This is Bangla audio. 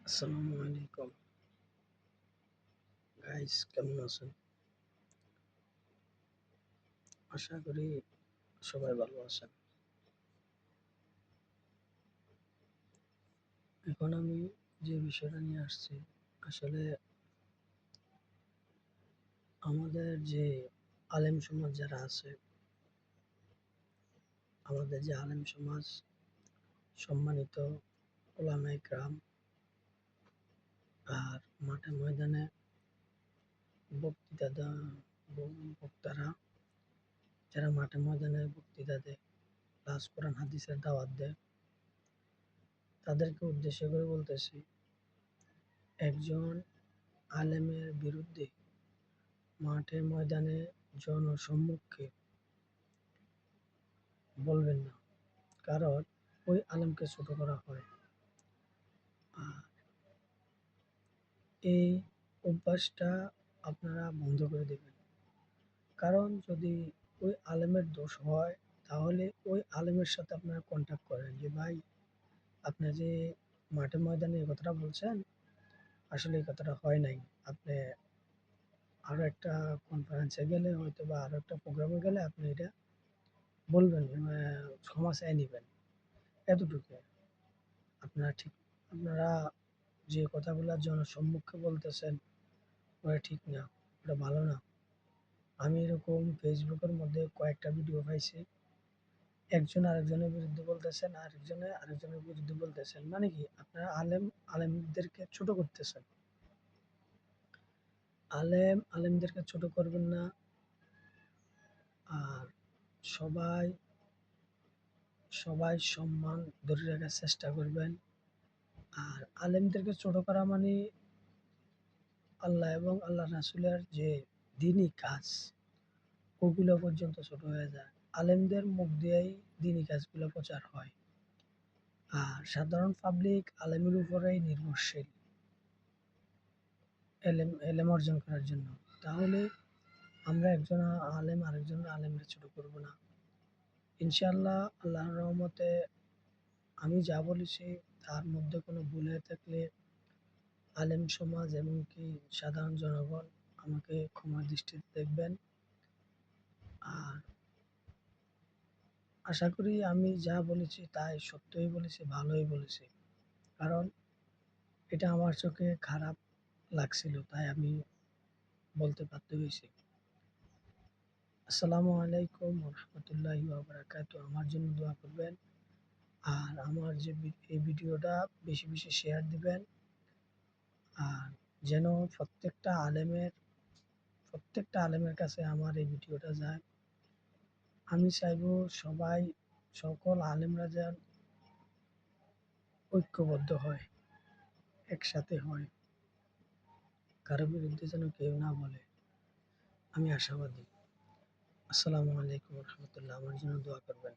আসসালামু আলাইকুম গাইস, কেমন আছেন? আশা করি সবাই ভালো আছেন। এখন আমি যে বিষয়টা নিয়ে আসছি, আসলে আমাদের যে আলেম সমাজ যারা আছে, আমাদের যে আলেম সমাজ, সম্মানিত ওলামায়ে কেরাম, আর মাঠে ময়দানে বক্তৃতা বক্তারা যারা মাঠে ময়দানে বক্তৃতা দেয়, ক্লাস কোরআন হাদিসের দাওয়াত দেয়, তাদেরকে উদ্দেশ্য করে বলতেছি, একজন আলেমের বিরুদ্ধে মাঠে ময়দানে জনসম্মুখে বলবেন না, কারণ ওই আলেমকে ছোট করা হয়। আর এই অভ্যাসটা আপনারা বন্ধ করে দেবেন, কারণ যদি ওই আলেমের দোষ হয় তাহলে ওই আলেমের সাথে আপনারা কন্ট্যাক্ট করেন যে ভাই, আপনি যে মাঠে ময়দানে এই কথাটা বলছেন, আসলে এই কথাটা হয় নাই। আপনি আরও একটা কনফারেন্সে গেলে হয়তো বা আরও একটা প্রোগ্রামে গেলে আপনি এটা বলবেন, ক্ষমা চেয়ে নেবেন, এতটুকু। আপনারা যে কথাগুলো জনসম্মুখে বলতেছেন, ওটা ঠিক না, ওটা ভালো না। আমি এরকম ফেসবুকের মধ্যে কয়েকটা ভিডিও পাইছি, একজন আরেকজনের বিরুদ্ধে বলতেছেন, আরেকজনে আরেকজনের বিরুদ্ধে বলতেছেন। মানে কি, আপনারা আলেমদেরকে ছোট করতেছেন। আলেমদেরকে ছোট করবেন না। আর সবাই সবাই সম্মান ধরে রাখার চেষ্টা করবেন। আর আলেমদেরকে ছোট করা মানে আল্লাহ এবং আল্লাহ রাসূলের যে দ্বীনি কাজ, ওগুলো পর্যন্ত ছোট হয়ে যায়। আলেমদের মুখ দিয়েই দ্বীনি কাজগুলো প্রচার হয়। আর সাধারণ পাবলিক আলেমের উপরেই নির্ভরশীল এলেম অর্জন করার জন্য। তাহলে আমরা একজন আলেম আরেকজন আলেমকে ছোট করব না। ইনশাআল্লাহ, আল্লাহর রহমতে আমি যা বলেছি তার মধ্যে কোনো ভুল হয়ে থাকলে আলেম সমাজ এমনকি সাধারণ জনগণ আমাকে ক্ষমার দৃষ্টিতে দেখবেন। আর আশা করি আমি যা বলেছি তাই সত্যই বলেছি, ভালোই বলেছি। কারণ এটা আমার চোখে খারাপ লাগছিল, তাই আমি বলতে বাধ্য হয়েছি। আসসালামু আলাইকুম রহমতুল্লাহি ওয়া বারাকাতুহু। আমার জন্য দোয়া করবেন। আর আমার যে এই ভিডিওটা বেশি বেশি শেয়ার দিবেন। আর যেন প্রত্যেকটা আলেমের কাছে আমার এই ভিডিওটা যায়। আমি চাইবো সকল আলেমরা যেন ঐক্যবদ্ধ হয়, একসাথে হয়, কারো বিরুদ্ধে যেন কেউ না বলে। আমি আশাবাদী। আসসালামু আলাইকুম রহমতুল্লাহ। আমার জন্য দোয়া করবেন।